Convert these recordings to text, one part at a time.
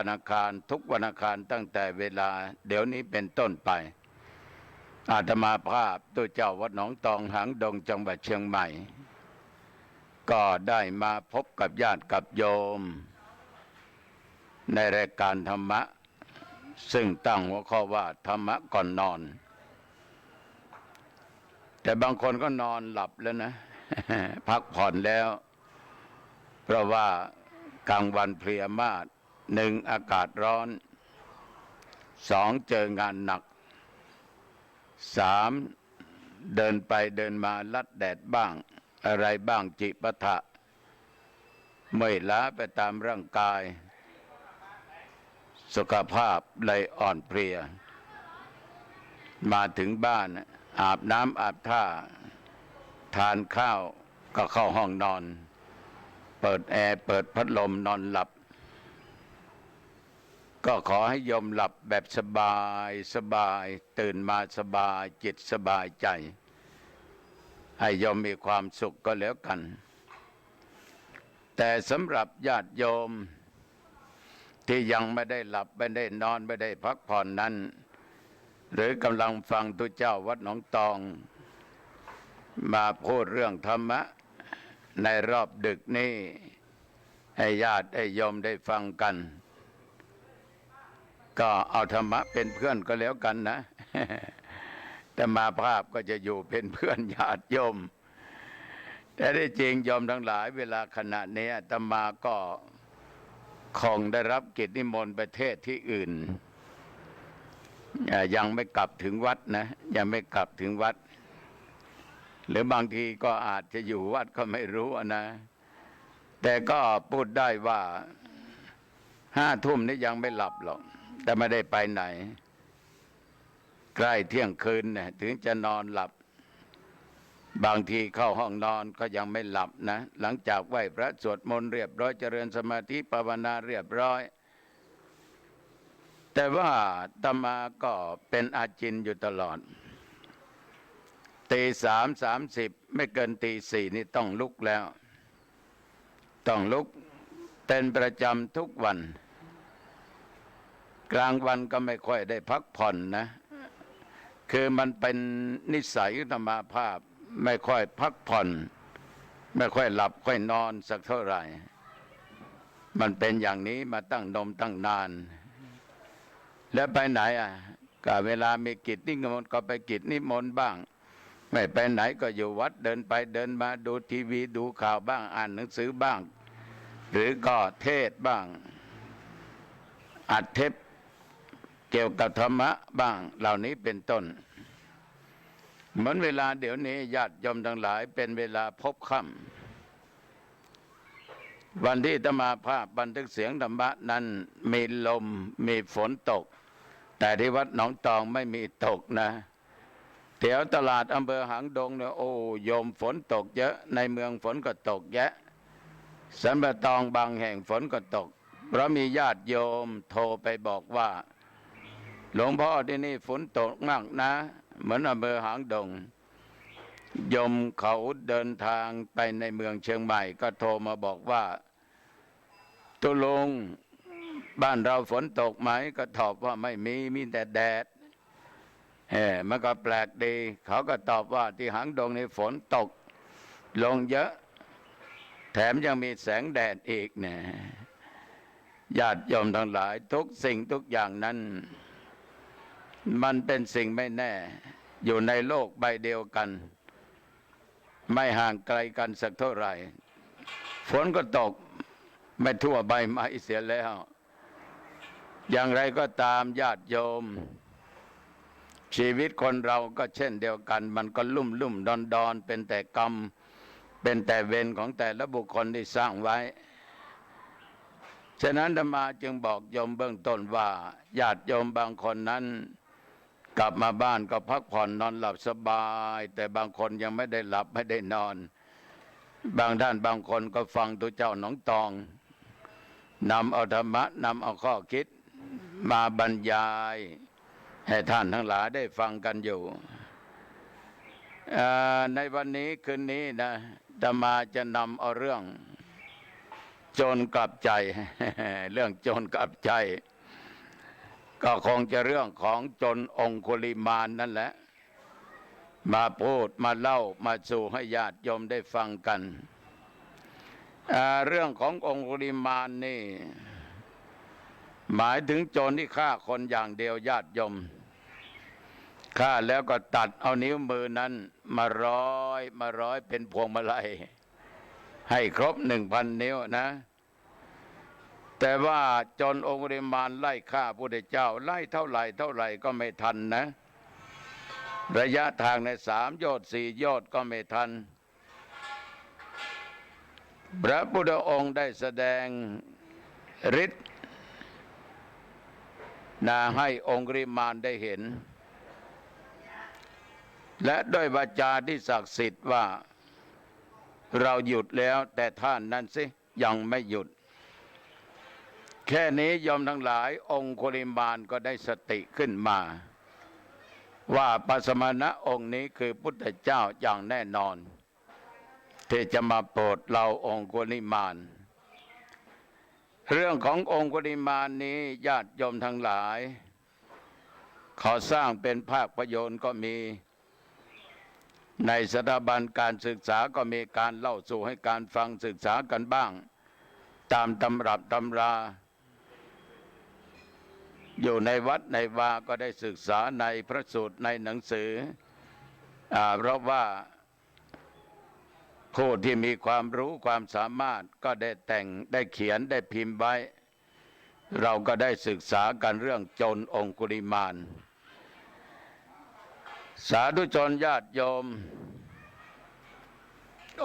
วันอังคารทุกวันอังคารตั้งแต่เวลาเดี๋ยวนี้เป็นต้นไปอาตมาภาพตัวเจ้าวัดหนองตองหางดงจังหวัดเชียงใหม่ก็ได้มาพบกับญาติกับโยมในรายการธรรมะซึ่งตั้งหัวข้อว่าธรรมะก่อนนอนแต่บางคนก็นอนหลับแล้วนะ พักผ่อนแล้วเพราะว่ากลางวันเพลียมากหนึ่งอากาศร้อนสองเจองานหนักสามเดินไปเดินมาลัดแดดบ้างอะไรบ้างจิปะทะเมื่อยล้าไปตามร่างกายสุขภาพเลยอ่อนเพลียมาถึงบ้านอาบน้ำอาบท่าทานข้าวก็เข้าห้องนอนเปิดแอร์เปิดพัดลมนอนหลับก็ขอให้โยมหลับแบบสบายสบายตื่นมาสบายจิตสบายใจให้โยมมีความสุขก็แล้วกันแต่สำหรับญาติโยมที่ยังไม่ได้หลับไม่ได้นอนไม่ได้พักผ่อนนั้นหรือกำลังฟังตุเจ้าวัดหนองตองมาพูดเรื่องธรรมะในรอบดึกนี้ให้ญาติให้โยมได้ฟังกันก็เอาธรรมะเป็นเพื่อนก็แล้วกันนะ แต่มาภาพก็จะอยู่เป็นเพื่อนญาติโยมแต่ที่จริงโยมทั้งหลายเวลาขณะนี้อาตมาก็คงได้รับกิจนิมนต์ไปเทศที่อื่นยังไม่กลับถึงวัดนะยังไม่กลับถึงวัดหรือบางทีก็อาจจะอยู่วัดก็ไม่รู้นะแต่ก็พูดได้ว่า5 ทุ่มนี้ยังไม่หลับหรอกแต่ไม่ได้ไปไหนใกล้เที่ยงคืนเนี่ยถึงจะนอนหลับบางทีเข้าห้องนอนก็ยังไม่หลับนะหลังจากไหว้พระสวดมนต์เรียบร้อยเจริญสมาธิภาวนาเรียบร้อยแต่ว่าอาตมาก็เป็นอาจินอยู่ตลอด3:30ไม่เกิน4:00นี่ต้องลุกแล้วต้องลุกเป็นประจำทุกวันกลางวันก็ไม่ค่อยได้พักผ่อนนะคือมันเป็นนิสัยธรรมภาพไม่ค่อยพักผ่อนไม่ค่อยหลับค่อยนอนสักเท่าไหร่มันเป็นอย่างนี้มาตั้งตั้งนานแล้วไปไหนก็เวลามีกิจนิมนต์ก็ไปกิจนิมนต์บ้างไม่ไปไหนก็อยู่วัดเดินไปเดินมาดูทีวีดูข่าวบ้างอ่านหนังสือบ้างหรือก็เทศบ้างอัดเทปเกี่ยวกับธรรมะบ้างเหล่านี้เป็นต้นเหมือนเวลาเดี๋ยวนี้ญาติโยมทั้งหลายเป็นเวลาพบค่ำวันที่อาตมาภาพบันทึกเสียงธรรมะนั้นมีลมมีฝนตกแต่ที่วัดหนองตองไม่มีตกนะแถวตลาดอำเภอหางดงเนี่ยโอ้โยมฝนตกเยอะในเมืองฝนก็ตกแยะสันปะตองบางแห่งฝนก็ตกเพราะมีญาติโยมโทรไปบอกว่าหลวงพ่อที่นี่ฝนตกมากนะเหมือนอำเภอหางดงโยมเขาเดินทางไปในเมืองเชียงใหม่ก็โทรมาบอกว่าตุลงบ้านเราฝนตกไหมก็ตอบว่าไม่มีแต่แดดมันก็แปลกดีเขาก็ตอบว่าที่หางดงในฝนตกลงเยอะแถมยังมีแสงแดดอีกเนี่ยญาติโยมทั้งหลายทุกสิ่งทุกอย่างนั้นมันเป็นสิ่งไม่แน่อยู่ในโลกใบเดียวกันไม่ห่างไกลกันสักเท่าไหร่ฝนก็ตกไม่ทั่วใบไม้เสียแล้วอย่างไรก็ตามญาติโยมชีวิตคนเราก็เช่นเดียวกันมันก็ลุ่มดอนเป็นแต่กรรมเป็นแต่เวรของแต่ละบุคคลที่สร้างไว้ฉะนั้นอาตมาจึงบอกโยมเบื้องต้นว่าญาติโยมบางคนนั้นกลับมาบ้านก็พักผ่อนนอนหลับสบายแต่บางคนยังไม่ได้หลับไม่ได้นอนบางท่านบางคนก็ฟังตัวเจ้าหนองตองนำเอาธรรมะนำเอาข้อคิดมาบรรยายให้ท่านทั้งหลายได้ฟังกันอยู่ในวันนี้คืนนี้นะอาตมาจะนำเอาเรื่อง โจรกลับใจ เรื่องโจรกลับใจ ก็คงจะเรื่องของโจรองคุลิมานนั่นแหละมาพูดมาเล่ามาสู่ให้ญาติโยมได้ฟังกันเรื่องขององคุลิมานนี่หมายถึงโจรที่ฆ่าคนอย่างเดียวญาติโยมฆ่าแล้วก็ตัดเอานิ้วมือนั้นมาร้อยเป็นพวงมาลัยให้ครบ1,000 นิ้วนะแต่ว่าโจรองคุลิมานไล่ฆ่าพระพุทธเจ้าไล่เท่าไหร่ก็ไม่ทันนะระยะทางใน3 โยชน์ 4 โยชน์ก็ไม่ทันพระพุทธองค์ได้แสดงฤทธิ์ให้องคุลิมานได้เห็นและด้วยวาจาที่ศักดิ์สิทธิ์ว่าเราหยุดแล้วแต่ท่านนั้นสิยังไม่หยุดแค่นี้ยอมทั้งหลายองคุลิมานก็ได้สติขึ้นมาว่าพระสมณะองค์นี้คือพุทธเจ้าอย่างแน่นอนที่จะมาโปรดเราองคุลิมานเรื่องขององคุลิมานนี้ญาติโยมทั้งหลายเขาสร้างเป็นภาพยนตร์ก็มีในสถาบันการศึกษาก็มีการเล่าสู่ให้การฟังศึกษากันบ้างตามตำรับตำราอยู่ในวัดในวาก็ได้ศึกษาในพระสูตรในหนังสือเพราะว่าผู้ที่มีความรู้ความสามารถก็ได้แต่งได้เขียนได้พิมพ์ไว้เราก็ได้ศึกษากันเรื่องโจรองคุลิมานสาธุชนญาติโยม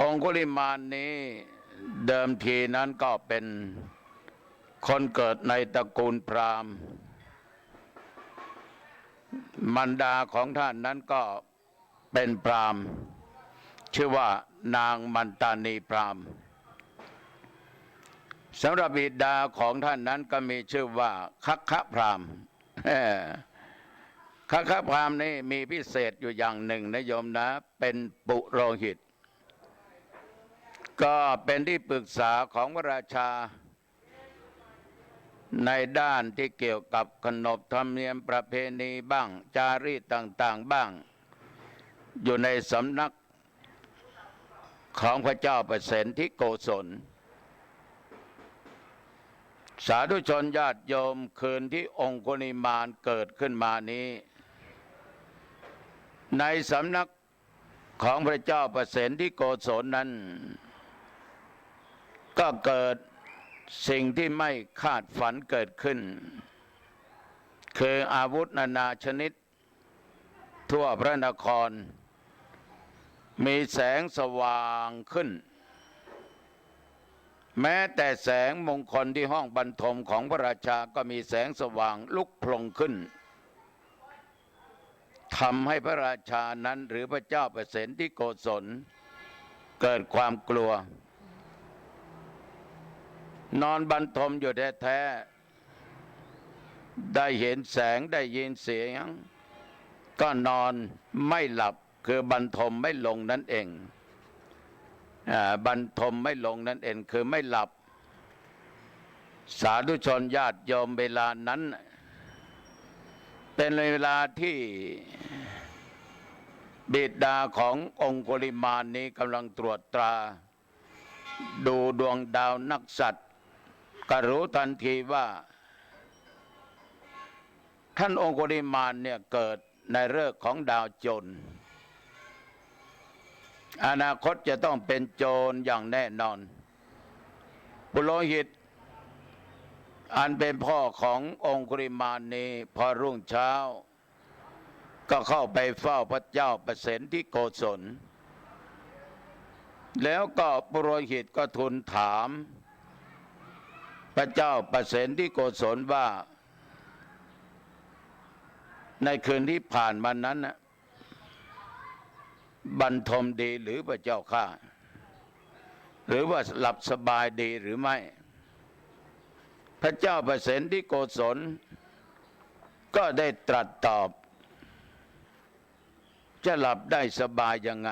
องคุลิมานนี้เดิมทีนั้นก็เป็นคนเกิดในตระกูลพราหมณ์มารดาของท่านนั้นก็เป็นพราหมณ์ชื่อว่านางมันตานีพราหมณ์สำหรับบิดาของท่านนั้นก็มีชื่อว่าคัคคะพราหมณ์คัคคะพราหมณ์นี่มีพิเศษอยู่อย่างหนึ่งนะโยมนะเป็นปุโรหิตก็เป็นที่ปรึกษาของพระราชาในด้านที่เกี่ยวกับขนบธรรมเนียมประเพณีบ้างจารีตต่างๆบ้างอยู่ในสำนักของพระเจ้าประเสนทิโกศลสาธุชนญาติโยมคืนที่องคุลิมานเกิดขึ้นมานี้ในสำนักของพระเจ้าประเสนทิโกศลนั้นก็เกิดสิ่งที่ไม่คาดฝันเกิดขึ้นคืออาวุธนานาชนิดทั่วพระนครมีแสงสว่างขึ้นแม้แต่แสงมงคลที่ห้องบรรทมของพระราชาก็มีแสงสว่างลุกโผล่ขึ้นทำให้พระราชานั้นหรือพระเจ้าประเสนทิโกศลเกิดความกลัวนอนบรรทมอยู่แท้ๆได้เห็นแสงได้ยินเสียงก็นอนไม่หลับคือบรรทมไม่ลงนั่นเองบรรทมไม่ลงนั่นเองคือไม่หลับสาธุชนญาติโยมเวลานั้นเป็นเวลาที่บิดาขององคุลิมานนี้กำลังตรวจตราดูดวงดาวนักษัตริย์ก็รู้ทันทีว่าท่านองคุลิมานเนี่ยเกิดในฤกษ์ของดาวโจรอนาคตจะต้องเป็นโจรอย่างแน่นอนปุโรหิตอันเป็นพ่อขององคุลิมานนี้พอรุ่งเช้าก็เข้าไปเฝ้าพระเจ้าประเสนทิโกศลแล้วก็ปุโรหิตก็ทูลถามพระเจ้าประเสนทิโกศลว่าในคืนที่ผ่านมานั้นบรรทมดีหรือพระเจ้าข้าหรือว่าหลับสบายดีหรือไม่พระเจ้าประเสนทิโกศลก็ได้ตรัสตอบจะหลับได้สบายยังไง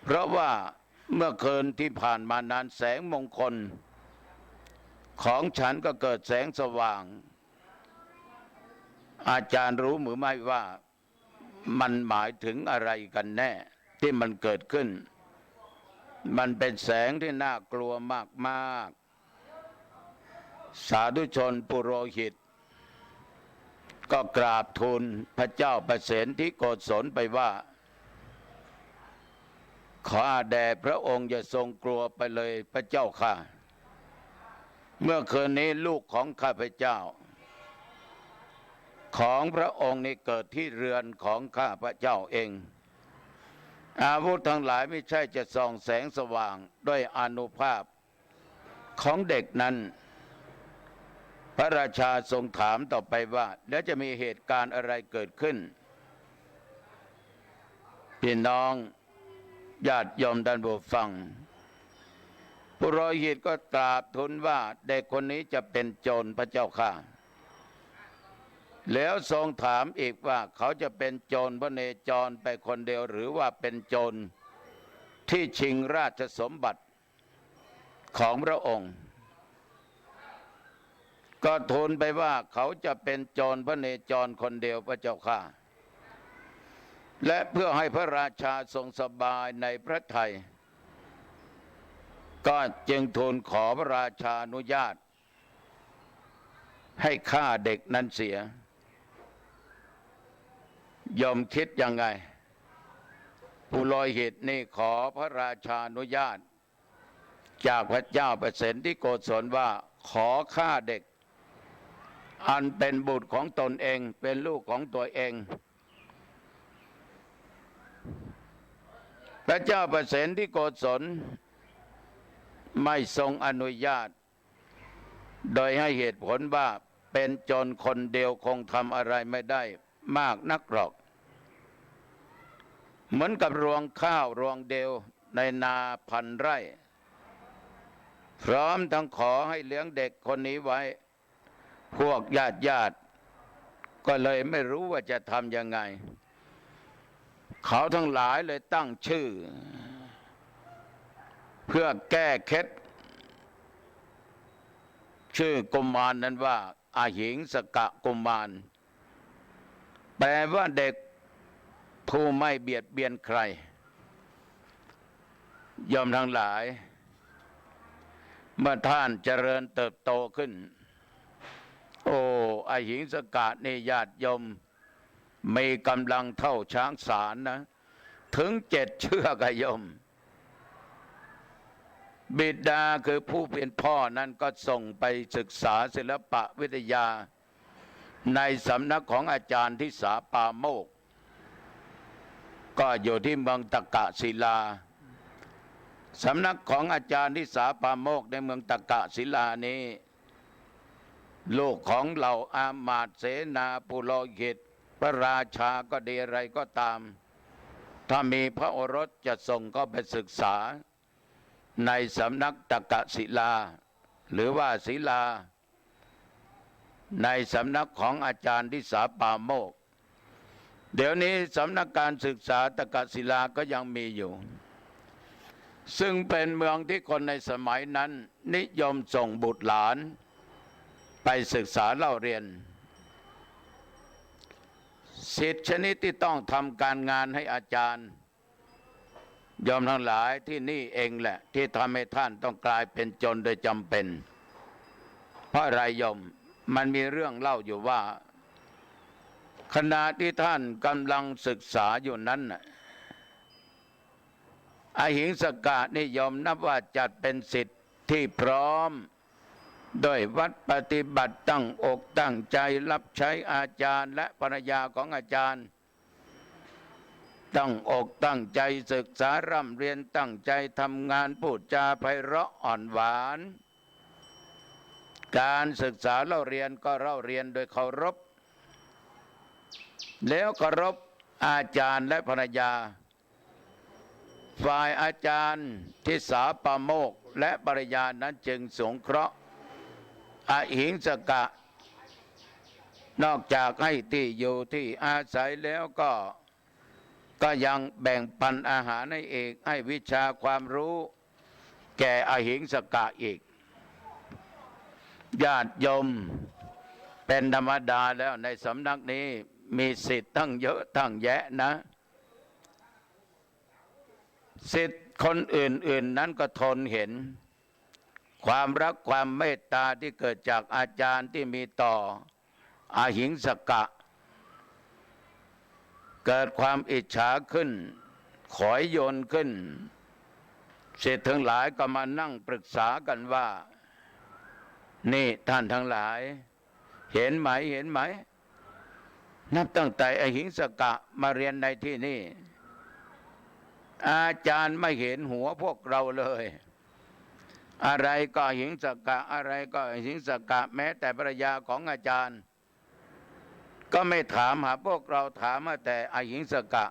เพราะว่า เมื่อคืนที่ผ่านมานานแสงมงคลของฉันก็เกิดแสงสว่างอาจารย์รู้หรือไม่ว่ามันหมายถึงอะไรกันแน่ที่มันเกิดขึ้นมันเป็นแสงที่น่ากลัวมากๆสาธุชนปุโรหิตก็กราบทูลพระเจ้าประเสนที่โกศลไปว่าขอแด่พระองค์อย่าทรงกลัวไปเลยพระเจ้าค่ะเมื่อคืนนี้ลูกของข้าพเจ้าของพระองค์นี้เกิดที่เรือนของข้าพเจ้าเองอาวุธทั้งหลายไม่ใช่จะส่องแสงสว่างด้วยอานุภาพของเด็กนั้นพระราชาทรงถามต่อไปว่าแล้วจะมีเหตุการณ์อะไรเกิดขึ้นพี่น้องญาติโยมท่านผู้ฟังปุโรหิตก็กราบทูลว่าเด็กคนนี้จะเป็นโจรพระเจ้าค่ะแล้วทรงถามอีกว่าเขาจะเป็นโจรพระเนจรไปคนเดียวหรือว่าเป็นโจรที่ชิงราชสมบัติของพระองค์ก็ทูลไปว่าเขาจะเป็นโจรพระเนจรคนเดียวพระเจ้าค่ะและเพื่อให้พระราชาทรงสบายในพระทัยก็จึงทูลขอพระราชาอนุญาตให้ฆ่าเด็กนั้นเสียยอมคิดยังไงปุโรหิตนี่ขอพระราชาอนุญาตจากพระเจ้าประเสนที่โกศลว่าขอฆ่าเด็กอันเป็นบุตรของตนเองเป็นลูกของตัวเองพระเจ้าประเสนที่โกศลไม่ทรงอนุญาตโดยให้เหตุผลว่าเป็นโจรคนเดียวคงทำอะไรไม่ได้มากนักหรอกเหมือนกับรวงข้าวรวงเดียวในนาพันไร่พร้อมทั้งขอให้เลี้ยงเด็กคนนี้ไว้พวกญาติก็เลยไม่รู้ว่าจะทำยังไงเขาทั้งหลายเลยตั้งชื่อเพื่อแก้เคล็ดชื่อกุมารนั้นว่าอาหิงสกะกุมารแปลว่าเด็กผู้ไม่เบียดเบียนใครยอมทั้งหลายเมื่อท่านเจริญเติบโตขึ้นโอ้อาหิงสกะนี่ญาติโยมมีกำลังเท่าช้างสารนะถึง7 เชือกโยมบิดาคือผู้เป็นพ่อนั้นก็ส่งไปศึกษาศิลปะวิทยาในสำนักของอาจารย์ทิสาปาโมกก็อยู่ที่เมืองตะกะศิลาสำนักของอาจารย์ทิสาปาโมกในเมืองตะกะศิลานี้ลูกของเหล่าอามาตย์เสนาปุโรหิตพระราชาก็ดีอะไรก็ตามถ้ามีพระโอรสจะส่งก็ไปศึกษาในสำนักตะกะศิลาหรือว่าศิลาในสำนักของอาจารย์ทิสาปาโมกเดี๋ยวนี้สำนักการศึกษาตะกะศิลาก็ยังมีอยู่ซึ่งเป็นเมืองที่คนในสมัยนั้นนิยมส่งบุตรหลานไปศึกษาเล่าเรียนศิษย์ชนิดที่ต้องทำการงานให้อาจารย์ยอมทั้งหลายที่นี่เองแหละที่ทำให้ท่านต้องกลายเป็นโจรโดยจำเป็นเพราะอะไรโยมมันมีเรื่องเล่าอยู่ว่าขณะที่ท่านกำลังศึกษาอยู่นั้นอหิงสกะนิยมนับว่าจัดเป็นศิษย์ที่พร้อมโดยวัดปฏิบัติตั้งอกตั้งใจรับใช้อาจารย์และภรรยาของอาจารย์ตั้งอกตั้งใจศึกษาร่ำเรียนตั้งใจทำงานพูดจาไพเราะอ่อนหวานการศึกษาเล่าเรียนก็เล่าเรียนโดยเคารพแล้วเคารพอาจารย์และภรรยาฝ่ายอาจารย์ทิสาปาโมกและภรรยานั้นจึงสงเคราะห์อหิงสกะนอกจากให้ที่อยู่ที่อาศัยแล้วก็ ก็ยังแบ่งปันอาหารให้อีกให้วิชาความรู้แก่อหิงสกะอีกญาติโยมเป็นธรรมดาแล้วในสำนักนี้มีศิษย์ตั้งเยอะตั้งแยะนะศิษย์คนอื่นนั้นก็ทนเห็นความรักความเมตตาที่เกิดจากอาจารย์ที่มีต่ออหิงสกะเกิดความอิจฉาขึ้นขอยโยนขึ้นศิษย์ทั้งหลายก็มานั่งปรึกษากันว่านี่ท่านทั้งหลายเห็นไหมนับตั้งแต่อหิงสกะมาเรียนในที่นี่อาจารย์ไม่เห็นหัวพวกเราเลยอะไรก็อหิงสกะอะไรก็อหิงสกะแม้แต่ภรรยาของอาจารย์ก็ไม่ถามหาพวกเราถามมาแต่อหิงสกะ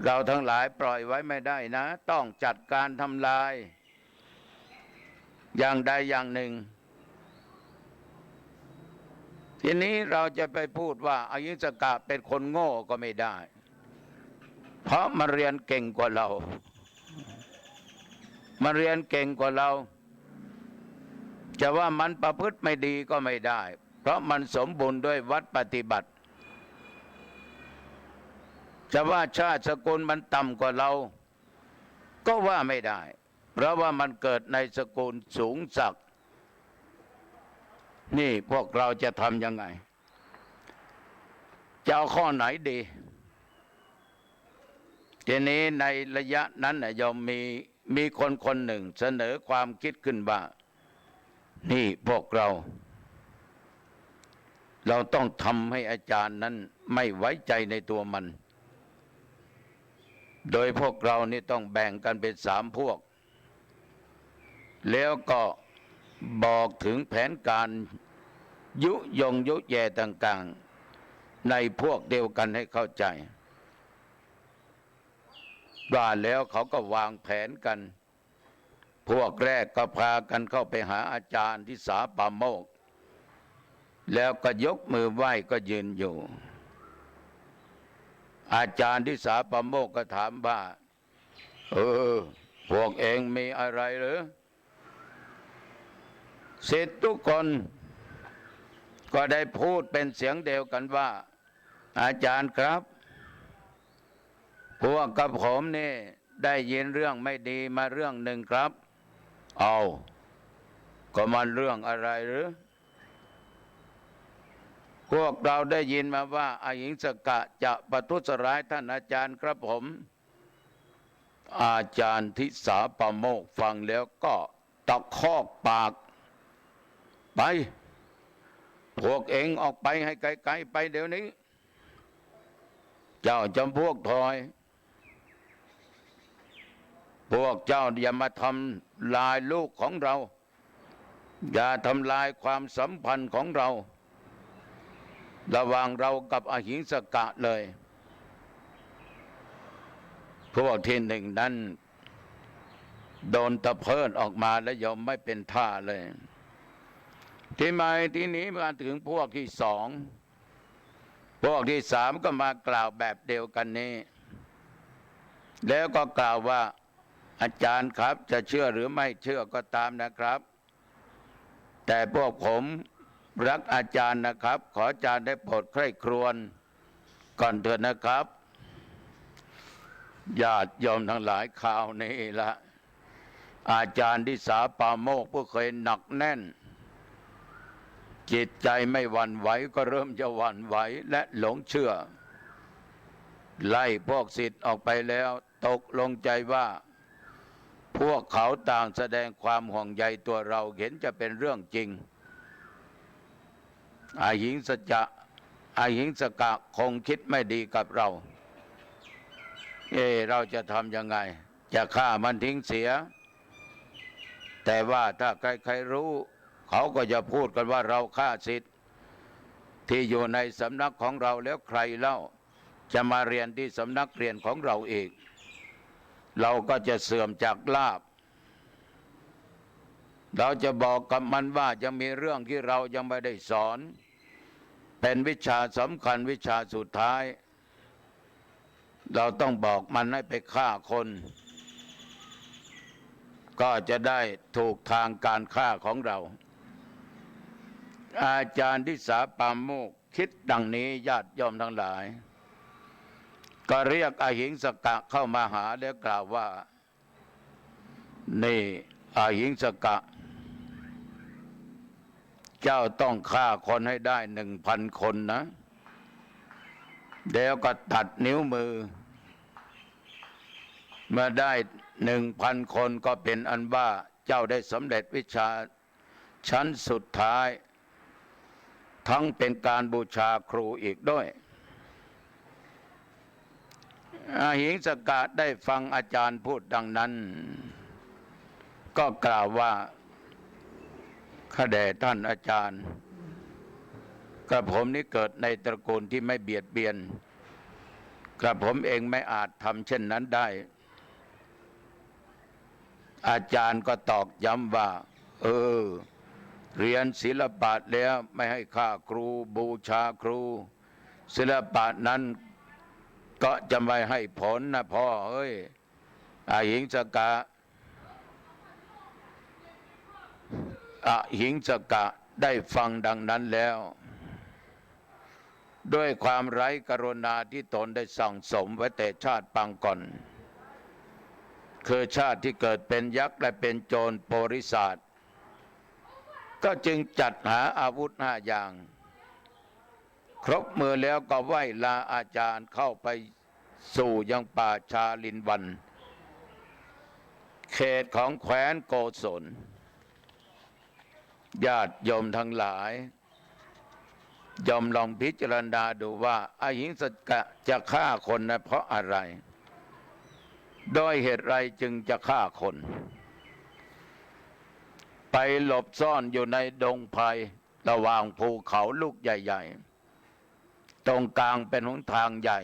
เราทั้งหลายปล่อยไว้ไม่ได้นะต้องจัดการทำลายอย่างใดอย่างหนึ่งทีนี้เราจะไปพูดว่าอหิงสกะเป็นคนโง่ก็ไม่ได้เพราะมาเรียนเก่งกว่าเรามาเรียนเก่งกว่าเราจะว่ามันประพฤติไม่ดีก็ไม่ได้เพราะมันสมบูรณ์ด้วยวัดปฏิบัติจะว่าชาติสกุลมันต่ำกว่าเราก็ว่าไม่ได้เพราะว่ามันเกิดในสกุลสูงศักดิ์นี่พวกเราจะทำยังไงจะเอาข้อไหนดีทีนี้ในระยะนั้นยอมมีคนหนึ่งเสนอความคิดขึ้นว่านี่พวกเราต้องทำให้อาจารย์นั้นไม่ไว้ใจในตัวมันโดยพวกเรานี่ต้องแบ่งกันเป็น3 พวกแล้วก็บอกถึงแผนการยุแย่ต่างๆในพวกเดียวกันให้เข้าใจว่าแล้วเขาก็วางแผนกันพวกแรกก็พากันเข้าไปหาอาจารย์ที่สาปาโมกข์แล้วก็ยกมือไหว้ก็ยืนอยู่อาจารย์ที่สาปาโมกข์ก็ถามว่าพวกเองมีอะไรหรือศิษย์ทุกคนก็ได้พูดเป็นเสียงเดียวกันว่าอาจารย์ครับพวกกับผมนี่ได้ยินเรื่องไม่ดีมาเรื่องหนึ่งครับเอาก็มันเรื่องอะไรหรือพวกเราได้ยินมาว่าอหิงสกะจะประทุษร้ายท่านอาจารย์ครับผมอาจารย์ทิสาปโมกข์ฟังแล้วก็ตะคอกปากไปพวกเองออกไปให้ไกลๆไปเดี๋ยวนี้เจ้าจำพวกทอยพวกเจ้าอย่ามาทำลายลูกของเราอย่าทำลายความสัมพันธ์ของเราระหว่างเรากับอหิงสกะเลยพวกที่หนึ่งนั้นโดนตะเพิดออกมาแล้วยอมไม่เป็นท่าเลยที่นี้มาถึงพวกที่2พวกที่3ก็มากล่าวแบบเดียวกันนี้แล้วก็กล่าวว่าอาจารย์ครับจะเชื่อหรือไม่เชื่อก็ตามนะครับแต่พวกผมรักอาจารย์นะครับขออาจารย์ได้โปรดใคร่ครวญก่อนเถิดนะครับญาติโยมทั้งหลายข่าวนี้ละอาจารย์ที่สาปาโมกข์ผู้เคยหนักแน่นจิตใจไม่หวั่นไหวก็เริ่มจะหวั่นไหวและหลงเชื่อไล่พวกศิษย์ออกไปแล้วตกลงใจว่าพวกเขาต่างแสดงความห่วงใยตัวเราเห็นจะเป็นเรื่องจริงอหิงสกะคงคิดไม่ดีกับเราเราจะทำยังไงจะฆ่ามันทิ้งเสียแต่ว่าถ้าใครๆรู้เขาก็จะพูดกันว่าเราฆ่าศิษย์ที่อยู่ในสำนักของเราแล้วใครเล่าจะมาเรียนที่สำนักเรียนของเราอีกเราก็จะเสื่อมจากลาภเราจะบอกกับมันว่ายังมีเรื่องที่เรายังไม่ได้สอนเป็นวิชาสำคัญวิชาสุดท้าย เราต้องบอกมันให้ไปฆ่าคน ก็จะได้ถูกทางการฆ่าของเรา อาจารย์ทิสาปาโมกข์คิดดังนี้ญาติโยมทั้งหลายก็เรียกอหิงสกะเข้ามาหาแล้วกล่าวว่านี่อหิงสกะเจ้าต้องฆ่าคนให้ได้1,000 คนนะแล้วก็ตัดนิ้วมือเมื่อได้1,000 คนก็เป็นอันว่าเจ้าได้สำเร็จวิชาชั้นสุดท้ายทั้งเป็นการบูชาครูอีกด้วยอหิงสกะได้ฟังอาจารย์พูดดังนั้นก็กล่าวว่าข้าแด่ท่านอาจารย์กระผมนี้เกิดในตระกูลที่ไม่เบียดเบียนกระผมเองไม่อาจทำเช่นนั้นได้อาจารย์ก็ตอกย้ำว่าเรียนศิลปะแล้วไม่ให้ฆ่าครูบูชาครูศิลปะนั้นก็จะไม่ให้ผลนะพ่อเอ้ยอหิงสกะอหิงสกะได้ฟังดังนั้นแล้วด้วยความไร้กรุณาที่ตนได้สั่งสมไว้แต่ชาติปางก่อนคือชาติที่เกิดเป็นยักษ์และเป็นโจรโปริศาสก็จึงจัดหาอาวุธ5 อย่างครบมือแล้วก็ไหว้ลาอาจารย์เข้าไปสู่ยังป่าชาลินวันเขตของแคว้นโกศลญาติโยมทั้งหลายยอมลองพิจารณาดูว่าอหิงสกะจะฆ่าคนนะเพราะอะไรโดยเหตุไรจึงจะฆ่าคนไปหลบซ่อนอยู่ในดงไผ่ระหว่างภูเขาลูกใหญ่ๆตรงกลางเป็นหนทางใหญ่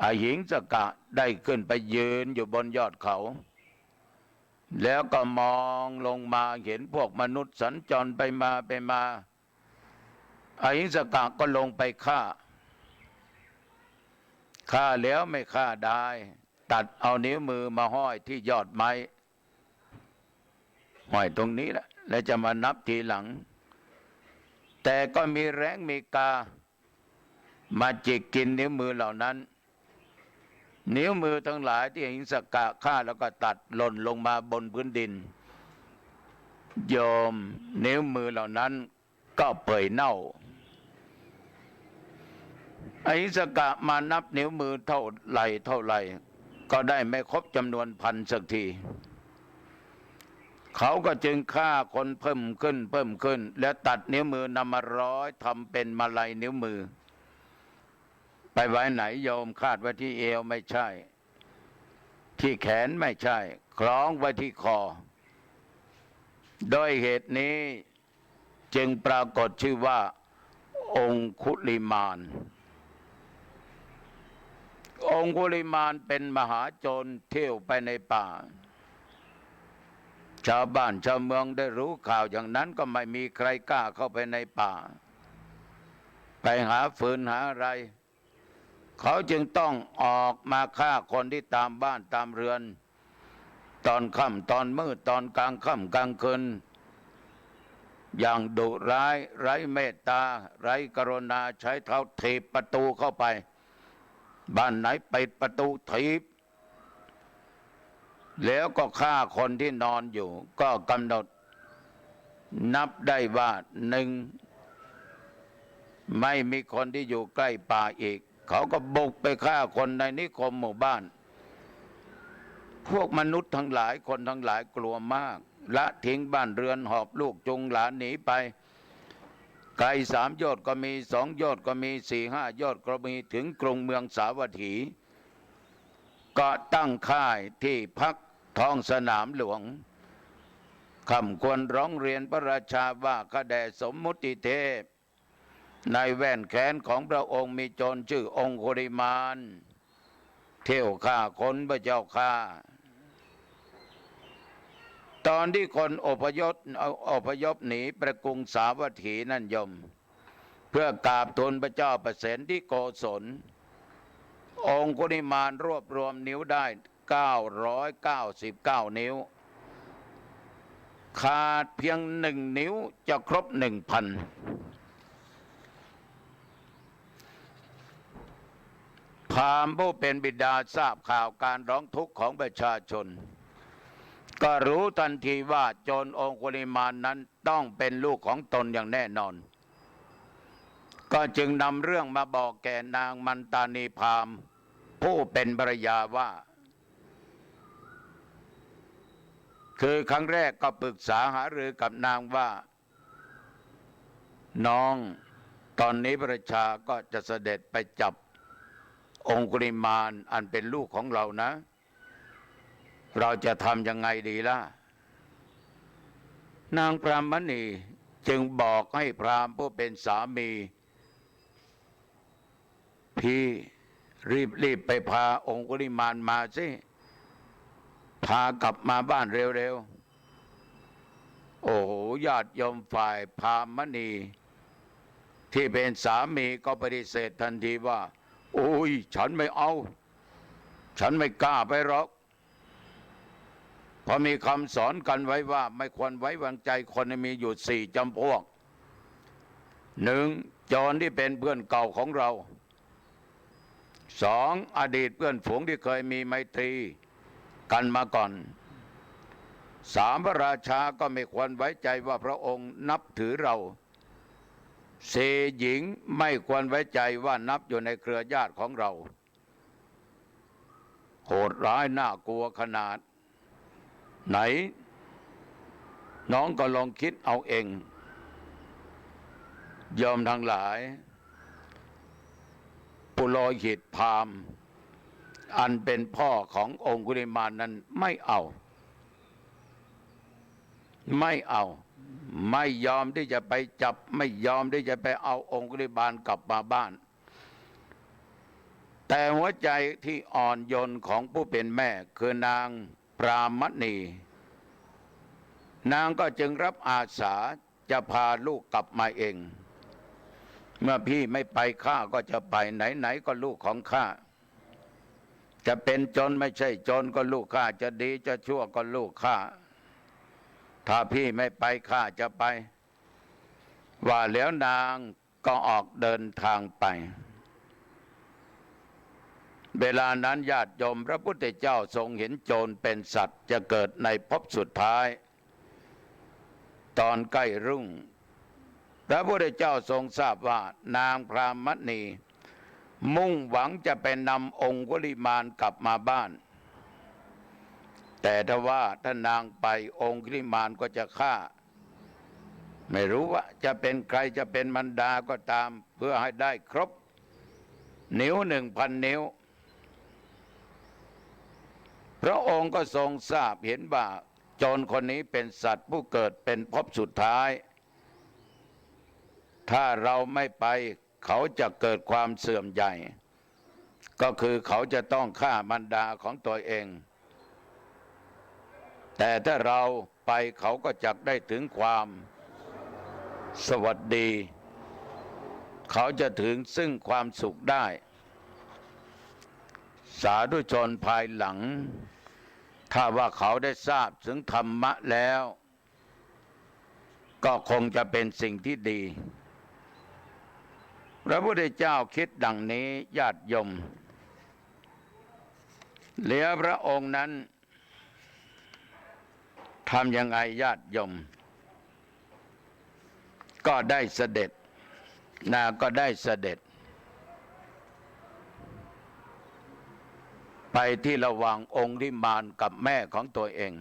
อหิงสกะได้ขึ้นไปยืนอยู่บนยอดเขาแล้วก็มองลงมาเห็นพวกมนุษย์สัญจรไปมาอหิงสกะก็ลงไปฆ่าแล้วไม่ฆ่าได้ตัดเอานิ้วมือมาห้อยที่ยอดไม้ห้อยตรงนี้แหละแล้วจะมานับทีหลังแต่ก็มีแร้งมีกามาจิกกินนิ้วมือเหล่านั้นนิ้วมือทั้งหลายที่อหิงสกะฆ่าแล้วก็ตัดหล่นลงมาบนพื้นดินโยมนิ้วมือเหล่านั้นก็เปื่อยเน่าอหิงสกะมานับนิ้วมือเท่าไหร่ก็ได้ไม่ครบจำนวน1,000สักทีเขาก็จึงฆ่าคนเพิ่มขึ้นและตัดนิ้วมือนำมาร้อยทำเป็นมาลัยนิ้วมือไปไว้ไหนโยมคาดไว้ที่เอวไม่ใช่ที่แขนไม่ใช่คล้องไว้ที่คอโดยเหตุนี้จึงปรากฏชื่อว่าองคุลิมานองคุลิมานเป็นมหาโจรเที่ยวไปในป่าชาวบ้านชาวเมืองได้รู้ข่าวอย่างนั้นก็ไม่มีใครกล้าเข้าไปในป่าไปหาฟืนหาอะไรเขาจึงต้องออกมาฆ่าคนที่ตามบ้านตามเรือนตอนค่ำตอนมืดตอนกลางค่ำกลางคืนอย่างดุร้ายไร้เมตตาไร้กรุณาใช้เท้าถีบประตูเข้าไปบ้านไหนปิดประตูถีบแล้วก็ฆ่าคนที่นอนอยู่ก็กำหนดนับได้ว่า1ไม่มีคนที่อยู่ใกล้ป่าอีกเขาก็บุกไปฆ่าคนในนิคมหมู่บ้านพวกมนุษย์ทั้งหลายคนทั้งหลายกลัวมากละทิ้งบ้านเรือนหอบลูกจุงหลานหนีไปไกล3 โยชน์ก็มี2 โยชน์ก็มี4-5 โยชน์ก็มีถึงกรุงเมืองสาวัตถีก็ตั้งค่ายที่พักท้องสนามหลวงคำควรร้องเรียนพระราชาว่าข้าแด่สมมุติเทพในแว่นแขนของพระองค์มีโจรชื่อองคุลิมานเที่ยวฆ่าคนพระเจ้าข้าตอนที่คนอพยพหนีไปกรุงสาวัตถีนั่นยมเพื่อกราบทูลพระเจ้าประเสนที่โกศล องคุลิมานรวบรวมนิ้วได้999นิ้วขาดเพียง1 นิ้วจะครบ1,000พราหมณ์ผู้เป็นบิดาทราบข่าวการร้องทุกข์ของประชาชนก็รู้ทันทีว่าโจรองคุลิมานนั้นต้องเป็นลูกของตนอย่างแน่นอนก็จึงนำเรื่องมาบอกแก่นางมันตานีพราหมณ์ผู้เป็นภรรยาว่าคือครั้งแรกก็ปรึกษาหารือกับนางว่าน้องตอนนี้พระราชาก็จะเสด็จไปจับองคุลิมานอันเป็นลูกของเรานะเราจะทำยังไงดีล่ะนางพรามณีจึงบอกให้พราหมณ์ผู้เป็นสามีพี่รีบไปพาองคุลิมานมาสิพากลับมาบ้านเร็วๆโอ้โหญาติโยมฝ่ายพราหมณีที่เป็นสามีก็ปฏิเสธทันทีว่าโอ้ยฉันไม่เอาฉันไม่กล้าไปหรอกเพราะมีคำสอนกันไว้ว่าไม่ควรไว้วางใจคนมีอยู่4 จำพวก 1. โจรที่เป็นเพื่อนเก่าของเรา 2. อดีตเพื่อนฝูงที่เคยมีไมตรีกันมาก่อน 3. พระราชาก็ไม่ควรไว้ใจว่าพระองค์นับถือเรา 4. หญิงไม่ควรไว้ใจว่านับอยู่ในเครือญาติของเราโหดร้ายน่ากลัวขนาดไหนน้องก็ลองคิดเอาเองยอมทั้งหลายปุโรหิตพราหมณ์อันเป็นพ่อขององคุลิมานนั้นไม่เอาไม่ยอมที่จะไปจับไม่ยอมที่จะไปเอาองคุลิมานกลับมาบ้านแต่หัวใจที่อ่อนโยนของผู้เป็นแม่คือนางพรามณีนางก็จึงรับอาสาจะพาลูกกลับมาเองเมื่อพี่ไม่ไปข้าก็จะไปไหนก็ลูกของข้าจะเป็นจนไม่ใช่จนก็ลูกข้าจะดีจะชั่วก็ลูกข้าถ้าพี่ไม่ไปข้าจะไปว่าแล้วนางก็ออกเดินทางไปเวลานั้นญาติโยมพระพุทธเจ้าทรงเห็นโจรเป็นสัตว์จะเกิดในภพสุดท้ายตอนใกล้รุ่งพระพุทธเจ้าทรงทราบว่านางพรามณีมุ่งหวังจะไปนำองคุลิมานกลับมาบ้านแต่ถ้าว่าถ้านางไปองคุลิมานก็จะฆ่าไม่รู้ว่าจะเป็นใครจะเป็นมารดาก็ตามเพื่อให้ได้ครบนิ้ว1,000 นิ้วพระองค์ก็ทรงทราบเห็นว่าโจรคนนี้เป็นสัตว์ผู้เกิดเป็นภพสุดท้ายถ้าเราไม่ไปเขาจะเกิดความเสื่อมใหญ่ก็คือเขาจะต้องฆ่ามารดาของตัวเองแต่ถ้าเราไปเขาก็จะได้ถึงความสวัสดีเขาจะถึงซึ่งความสุขได้สาธุชนภายหลังถ้าว่าเขาได้ทราบถึงธรรมะแล้วก็คงจะเป็นสิ่งที่ดีพระพุทธเจ้าคิดดังนี้ญาติโยมเหลือพระองค์นั้นทำยังไงญาติโยมก็ได้เสด็จก็ได้เสด็จไปที่ระหว่างองคุลิมานกับแม่ของตัวเอง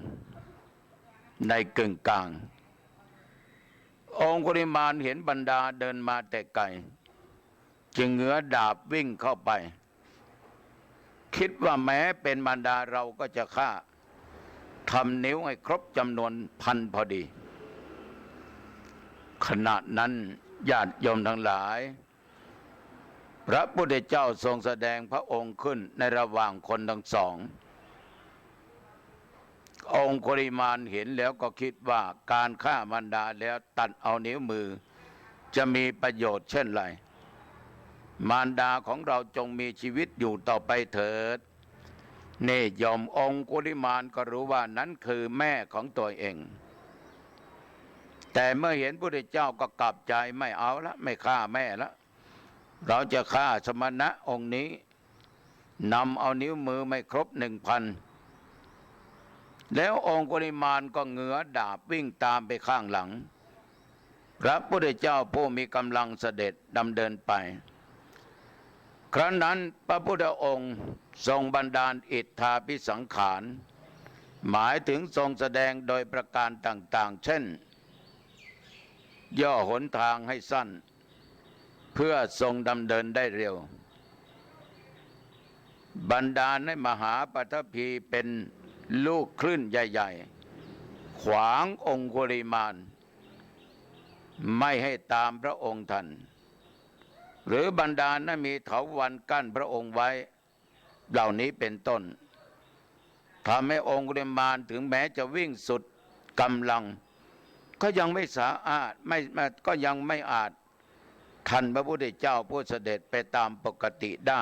ในกึ่งกลางองคุลิมานเห็นบรรดาเดินมาแต่ไกลจึงเงื้อดาบวิ่งเข้าไปคิดว่าแม้เป็นมารดาเราก็จะฆ่าทำนิ้วให้ครบจำนวน1,000พอดีขณะนั้นญาติโยมทั้งหลายพระพุทธเจ้าทรงแสดงพระองค์ขึ้นในระหว่างคนทั้งสององคุลิมานเห็นแล้วก็คิดว่าการฆ่ามารดาแล้วตัดเอานิ้วมือจะมีประโยชน์เช่นไร มารดาของเราจงมีชีวิตอยู่ต่อไปเถิดนี่ยอมองคุลิมานก็รู้ว่านั้นคือแม่ของตัวเองแต่เมื่อเห็นพระพุทธเจ้าก็กลับใจไม่เอาละไม่ฆ่าแม่ละเราจะฆ่าสมณะองค์นี้นำเอานิ้วมือไม่ครบ1,000แล้วองคุลิมานก็เหงือดาบวิ่งตามไปข้างหลังพระพุทธเจ้าผู้มีกำลังเสด็จดำเนินไปครั้งนั้นพระพุทธองค์ทรงบันดาลอิทธาภิสังขารหมายถึงทรงแสดงโดยประการต่างๆเช่นย่อหนทางให้สั้นเพื่อทรงดำเนินได้เร็วบันดาลให้มหาปฐพีเป็นลูกคลื่นใหญ่ๆขวางองคุลิมานไม่ให้ตามพระองค์ท่านหรือบันดาลให้มีเถาวัลย์กั้นพระองค์ไว้เหล่านี้เป็นต้นทำให้องคุลิมานถึงแม้จะวิ่งสุดกำลังก็ยังไม่สอาจทันพระพุทธเจ้าผู้เสด็จไปตามปกติได้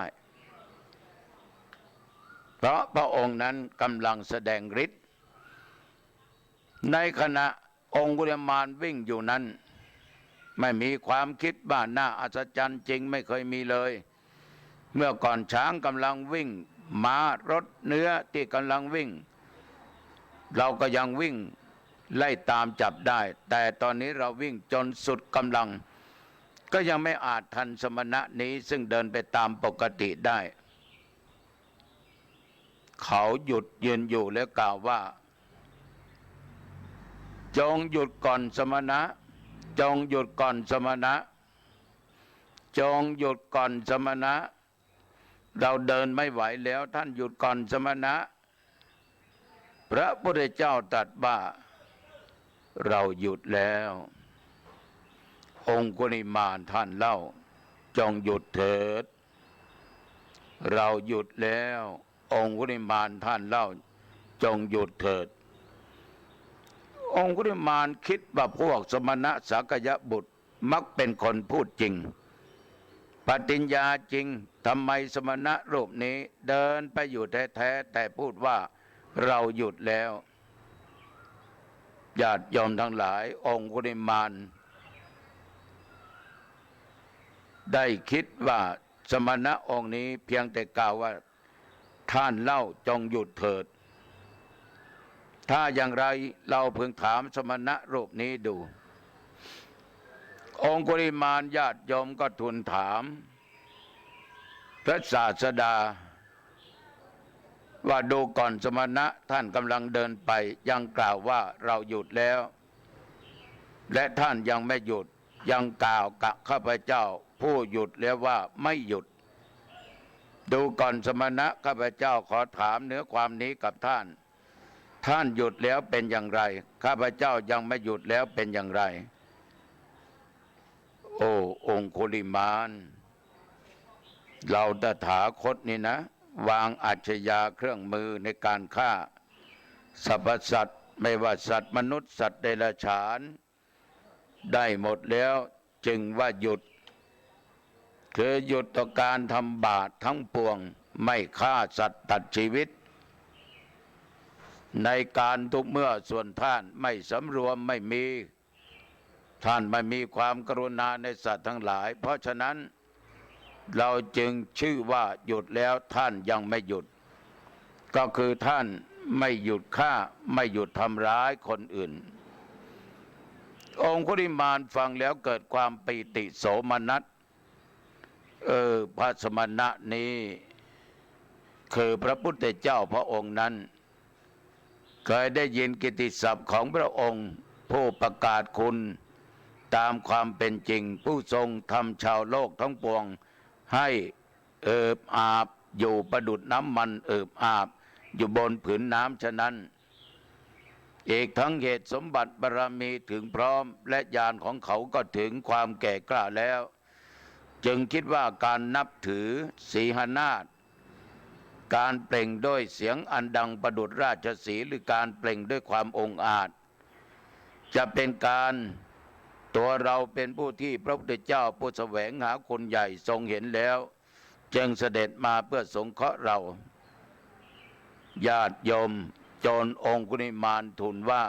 เพราะพระองค์นั้นกำลังแสดงฤทธิ์ในขณะองคุลิมานวิ่งอยู่นั้นไม่มีความคิดว่าน่าอัศจรรย์จริงไม่เคยมีเลยเมื่อก่อนช้างกำลังวิ่งม้ารถเนื้อที่กำลังวิ่งเราก็ยังวิ่งไล่ตามจับได้แต่ตอนนี้เราวิ่งจนสุดกำลังก็ยังไม่อาจทันสมณะนี้ซึ่งเดินไปตามปกติได้เขาหยุดยืนอยู่แล้วกล่าวว่าจงหยุดก่อนสมณะจงหยุดก่อนสมณะจงหยุดก่อนสมณะเราเดินไม่ไหวแล้วท่านหยุดก่อนสมณะพระพุทธเจ้าตรัสว่าเราหยุดแล้วองคุลิมานท่านเล่าจงหยุดเถิดเราหยุดแล้วองคุลิมานท่านเล่าจงหยุดเถิดองคุลิมานคิดว่าพวกสมณะสักยบุตรมักเป็นคนพูดจริงปฏิญญาจริงทำไมสมณะรูปนี้เดินไปอยู่แท้ๆแต่พูดว่าเราหยุดแล้วญาติโยมทั้งหลายองคุลิมานได้คิดว่าสมณะองค์นี้เพียงแต่กล่าวว่าท่านเล่าจงหยุดเถิดถ้าอย่างไรเราพึงถามสมณะรูปนี้ดูองคุลิมานญาติโยมก็ทูลถามพระศาสดาว่าดูก่อนสมณะท่านกำลังเดินไปยังกล่าวว่าเราหยุดแล้วและท่านยังไม่หยุดยังกล่าวกับข้าพเจ้าผู้หยุดแล้วว่าไม่หยุดดูก่อนสมณะข้าพเจ้าขอถามเนื้อความนี้กับท่านท่านหยุดแล้วเป็นอย่างไรข้าพเจ้ายังไม่หยุดแล้วเป็นอย่างไรโอ้องคุลิมานเราตถาคตนี่นะวางอาชญาเครื่องมือในการฆ่าสรรพสัตว์ไม่ว่าสัตว์มนุษย์สัตว์เดรัจฉานได้หมดแล้วจึงว่าหยุดคือหยุดต่อการทำบาปทั้งปวงไม่ฆ่าสัตว์ตัดชีวิตในการทุกเมื่อส่วนท่านไม่สำรวมไม่มีท่านไม่มีความกรุณาในสัตว์ทั้งหลายเพราะฉะนั้นเราจึงชื่อว่าหยุดแล้วท่านยังไม่หยุดก็คือท่านไม่หยุดฆ่าไม่หยุดทำร้ายคนอื่นองคุลิมานฟังแล้วเกิดความปิติโสมนัสพระสมณะนี้คือพระพุทธเจ้าพระองค์นั้นเคยได้ยินกิตติศัพท์ของพระองค์ผู้ประกาศคุณตามความเป็นจริงผู้ทรงทำชาวโลกทั้งปวงให้เอิบอาบอยู่ประดุจน้ำมันเอิบอาบอยู่บนผืนน้ำฉะนั้นอีกทั้งเหตุสมบัติบารมีถึงพร้อมและญาณของเขาก็ถึงความแก่กล้าแล้วจึงคิดว่าการนับถือสีหนาฏการเปล่งด้วยเสียงอันดังประดุจราชสีห์หรือการเปล่งด้วยความองอาจจะเป็นการ ตัวเราเป็นผู้ที่พระพุทธเจ้าผู้แสวงหาคุณใหญ่ทรงเห็นแล้วจึงเสด็จมาเพื่อสงเคราะห์เราญาติโยมโจรองคุลิมานทูลว่า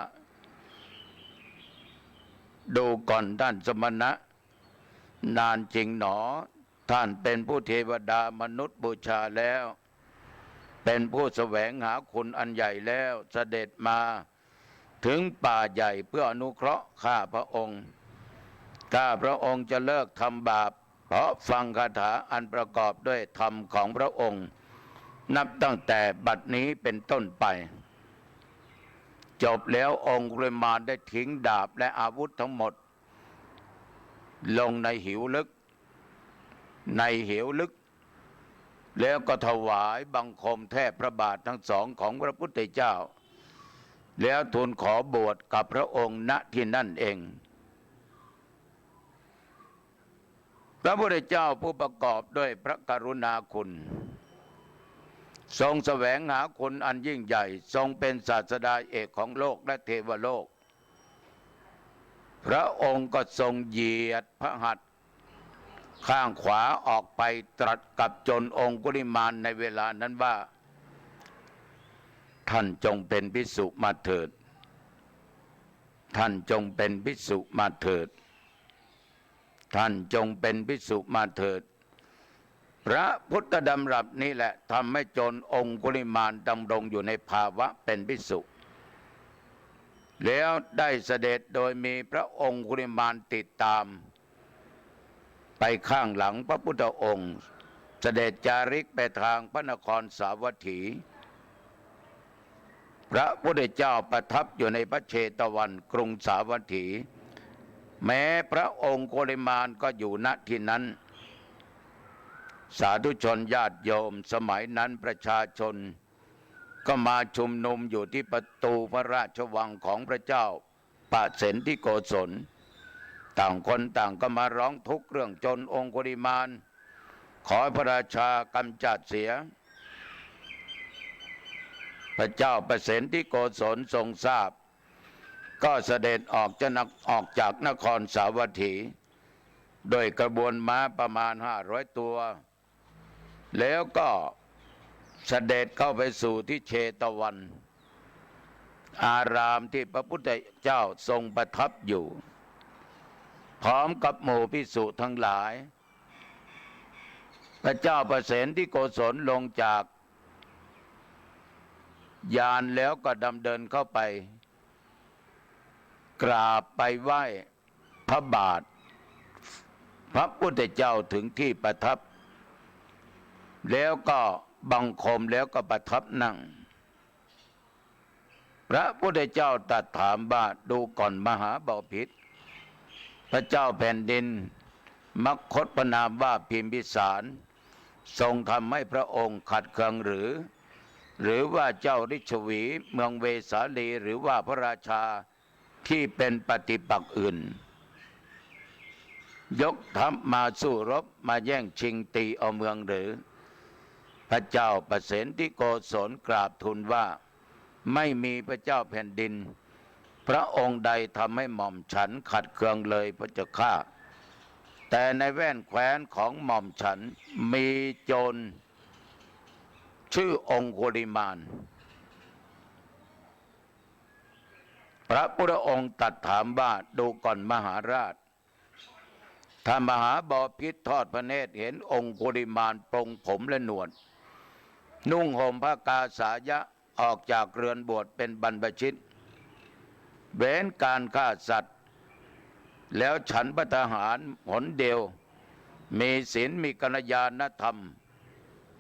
ดูก่อนท่านสมณะนานจริงหนอท่านเป็นผู้เทวดามนุษย์บูชาแล้วเป็นผู้แสวงหาคุณอันใหญ่แล้วเสด็จมาถึงป่าใหญ่เพื่ออนุเคราะห์ข้าพระองค์ถ้าพระองค์จะเลิกทำบาปเพราะฟังคาถาอันประกอบด้วยธรรมของพระองค์นับตั้งแต่บัดนี้เป็นต้นไปจบแล้วองคุลิมานได้ทิ้งดาบและอาวุธทั้งหมดลงในหิวลึกแล้วก็ถวายบังคมแทบพระบาททั้งสองของพระพุทธเจ้าแล้วทูลขอบวชกับพระองค์ณที่นั่นเองพระพุทธเจ้าผู้ประกอบด้วยพระกรุณาคุณทรงแสวงหาคุณอันยิ่งใหญ่ทรงเป็นศาสดาเอกของโลกและเทวโลกพระองค์ก็ทรงเหยียดพระหัตถ์ข้างขวาออกไปตรัสกับโจรองคุลิมานในเวลานั้นว่าท่านจงเป็นภิกษุมาเถิดท่านจงเป็นภิกษุมาเถิดท่านจงเป็นภิกษุมาเถิดพระพุทธดำรัสนี้แหละทำให้โจรองคุลิมานดำรงอยู่ในภาวะเป็นภิกษุแล้วได้เสด็จโดยมีพระองคุลิมานติดตามไปข้างหลังพระพุทธองค์เสด็จจาริกไปทางพระนครสาวัตถีพระพุทธเจ้าประทับอยู่ในพระเชตวันกรุงสาวัตถีแม้พระองค์โคลิมานก็อยู่ณที่นั้นสาธุชนญาติโยมสมัยนั้นประชาชนก็มาชุมนุมอยู่ที่ประตูพระราชวังของพระเจ้าปเสนทิโกศลต่างคนต่างก็มาร้องทุกข์เรื่องโจรองคุลิมานขอพระราชากำจัดเสียพระเจ้าปเสนทิโกศลทรงทราบก็เสด็จออกจากนครสาวัตถีโดยกระบวนม้าประมาณ500 ตัวแล้วก็เสด็จเข้าไปสู่ที่เชตวันอารามที่พระพุทธเจ้าทรงประทับอยู่พร้อมกับหมู่ภิกษุทั้งหลายพระเจ้าปเสนทิโกศลลงจากยานแล้วก็ดำเดินเข้าไปกราบไปไหว้พระบาทพระพุทธเจ้าถึงที่ประทับแล้วก็บังคมแล้วก็ประทับนั่งพระพุทธเจ้าตรัสถามว่าดูก่อนมหาบพิตรพระเจ้าแผ่นดินมัคคตพระนามว่าพิมพิสารทรงทำให้พระองค์ขัดเคืองหรือว่าเจ้าฤชวีเมืองเวสาลีหรือว่าพระราชาที่เป็นปฏิปักษ์อื่นยกทัพมาสู้รบมาแย่งชิงตีเอาเมืองหรือพระเจ้าปเสนทิโกศลกราบทูลว่าไม่มีพระเจ้าแผ่นดินพระองค์ใดทำให้หม่อมฉันขัดเคืองเลยพระเจ้าข้าแต่ในแว่นแคว้นของหม่อมฉันมีโจรชื่อองคุลิมานพระพุทธองค์ตรัสถามว่าดูก่อนมหาราชถ้ามหาบพิตรทอดพระเนตรเห็นองคุลิมานปรงผมและหนวดนุ่งห่มผ้ากาสายะออกจากเรือนบวชเป็นบรรพชิตเว้นการฆ่าสัตว์แล้วฉันพระทหารหนเดียวมีศีลมีกัลยาณธรรม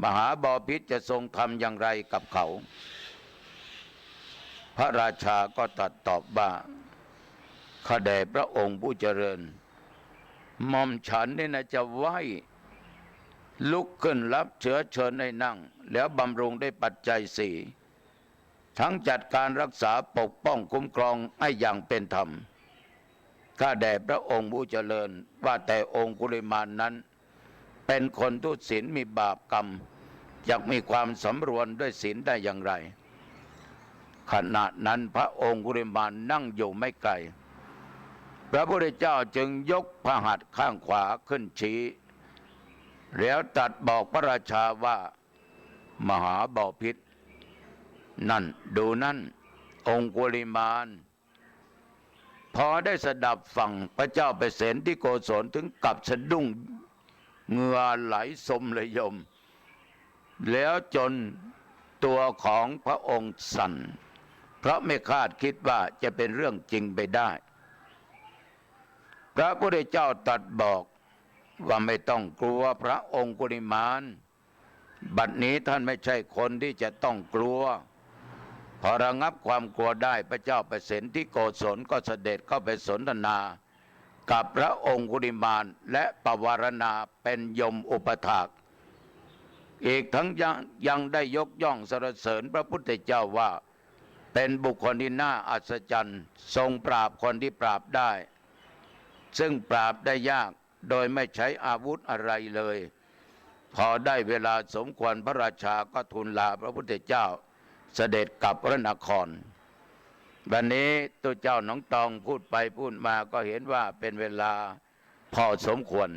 มหาบพิตรจะทรงทำอย่างไรกับเขาพระราชาก็ตรัสตอบว่าข้าแต่พระองค์ผู้เจริญหม่อมฉันนี่นะจะไหว้ลุกขึ้นรับเชื้อเชิญให้นั่งแล้วบำรุงได้ปัจจัย4ทั้งจัดการรักษาปกป้องคุ้มครองให้อย่างเป็นธรรมข้าแด่พระองค์ผู้เจริญว่าแต่องคุลิมานนั้นเป็นคนทุศีลมีบาปกรรมอยากมีความสำรวมด้วยศีลได้อย่างไรขณะนั้นพระองคุลิมานนั่งอยู่ไม่ไกล พระพุทธเจ้าจึงยกพระหัตถ์ข้างขวาขึ้นชี้แล้วตรัสบอกพระราชาว่ามหาบพิตรนั่นดูนั่นองคุลิมานพอได้สดับฟังพระเจ้าเปรตที่โกศลถึงกับสะดุ้งเหงื่อไหลสมเลยโยมแล้วจนตัวของพระองค์สั่นเพราะไม่คาดคิดว่าจะเป็นเรื่องจริงไปได้พระพุทธเจ้าตรัสบอกว่าไม่ต้องกลัวพระองคุลิมานบัดนี้ท่านไม่ใช่คนที่จะต้องกลัวพอระงับความกลัวได้พระเจ้าเปรตที่โกศลก็เสด็จเข้าไปสนทนากับพระองคุลิมานและปวารณาเป็นยมอุปถากอีกทั้งยังได้ยกย่องสรรเสริญพระพุทธเจ้าว่าเป็นบุคคลที่น่าอัศจรรย์ทรงปราบคนที่ปราบได้ซึ่งปราบได้ยากโดยไม่ใช้อาวุธอะไรเลยพอได้เวลาสมควรพระราชาก็ทูลลาพระพุทธเจ้าเสด็จกลับพระนครวันนี้ตัวเจ้าน้องตองพูดไปพูดมาก็เห็นว่าเป็นเวลาพอสมควร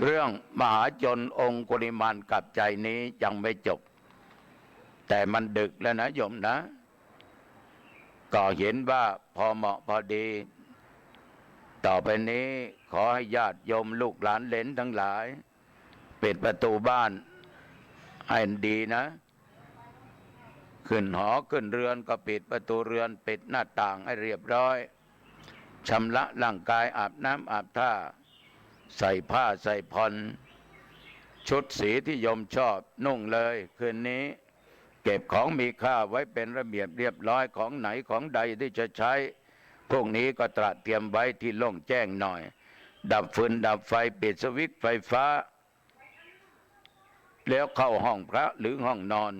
เรื่องมหาชนองคุลิมานกลับใจนี้ยังไม่จบแต่มันดึกแล้วนะโยมนะก็เห็นว่าพอเหมาะพอดีต่อไปนี้ขอให้ญาติโยมลูกหลานเหลนทั้งหลายปิดประตูบ้านให้ดีนะขึ้นหอขึ้นเรือนก็ปิดประตูเรือนปิดหน้าต่างให้เรียบร้อยชำระร่างกายอาบน้ำอาบท่าใส่ผ้าใส่ผ่อนชุดสีที่โยมชอบนุ่งเลยคืนนี้เก็บของมีค่าไว้เป็นระเบียบเรียบร้อยของไหนของใดที่จะใช้พวกนี้ก็ตระเตรียมไว้ที่โล่งแจ้งหน่อยดับฟืนดับไฟปิดสวิตช์ไฟฟ้าแล้วเข้าห้องพระหรือห้องนอน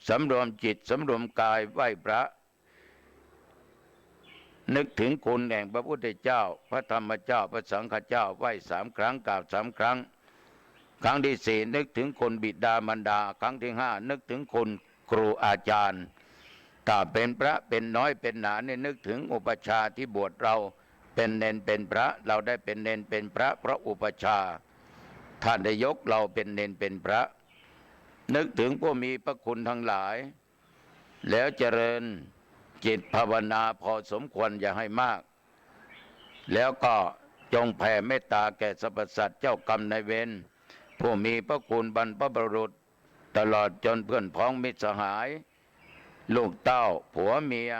สำรวมจิตสำรวมกายไหว้พระนึกถึงคุณแห่งพระพุทธเจ้าพระธรรมเจ้าพระสังฆเจ้าไหว้3 ครั้งกล่าว3 ครั้งครั้งที่4นึกถึงคุณบิดามารดาครั้งที่5นึกถึงคุณครูอาจารย์ถ้าเป็นพระเป็นน้อยเป็นหนาเนี่ยนึกถึงอุปชาที่บวชเราเป็นเนนเป็นพระเราได้เป็นเนนเป็นพระเพราะอุปชาท่านได้ยกเราเป็นเนนเป็นพระนึกถึงผู้มีพระคุณทั้งหลายแล้วเจริญจิตภาวนาพอสมควรอย่าให้มากแล้วก็จงแผ่เมตตาแก่สรรพสัตว์เจ้ากรรมนายเวรผู้มีพระคุณบรรพบุรุษตลอดจนเพื่อนพ้องมิตรสหายลูกเต้าผัวเมีย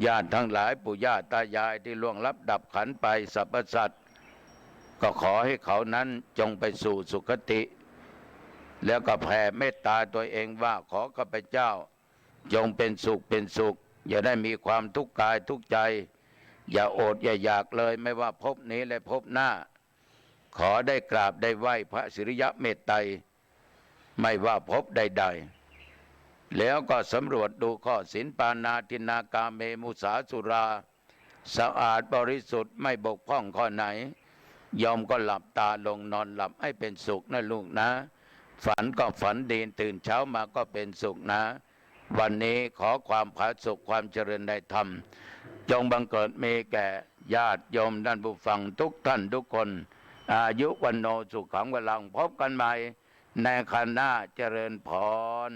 ญาติทั้งหลายปู่ย่าตายายที่ล่วงลับดับขันไปสรรพสัตว์ก็ขอให้เขานั้นจงไปสู่สุคติแล้วก็แผ่เมตตาตัวเองว่าขอข้าพเจ้าจงเป็นสุขเป็นสุขอย่าได้มีความทุกข์กายทุกข์ใจอย่าอดอย่าอยากเลยไม่ว่าภพนี้และภพหน้าขอได้กราบได้ไหว้พระสิริยะเมตไตรไม่ว่าภพใดๆแล้วก็สำรวจดูข้อศีลปานาทินากาเมมุสาสุราสะอาดบริสุทธิ์ไม่บกพร่องข้อไหนยอมก็หลับตาลงนอนหลับให้เป็นสุขนะลูกนะฝันก็ฝันดีตื่นเช้ามาก็เป็นสุขนะวันนี้ขอความผาสุกความเจริญในธรรมจงบังเกิดมีแก่ญาติโยมท่านผู้ฟังทุกท่านทุกคนอายุวันโนสุขังพลังพบกันใหม่ในคณะเจริญพร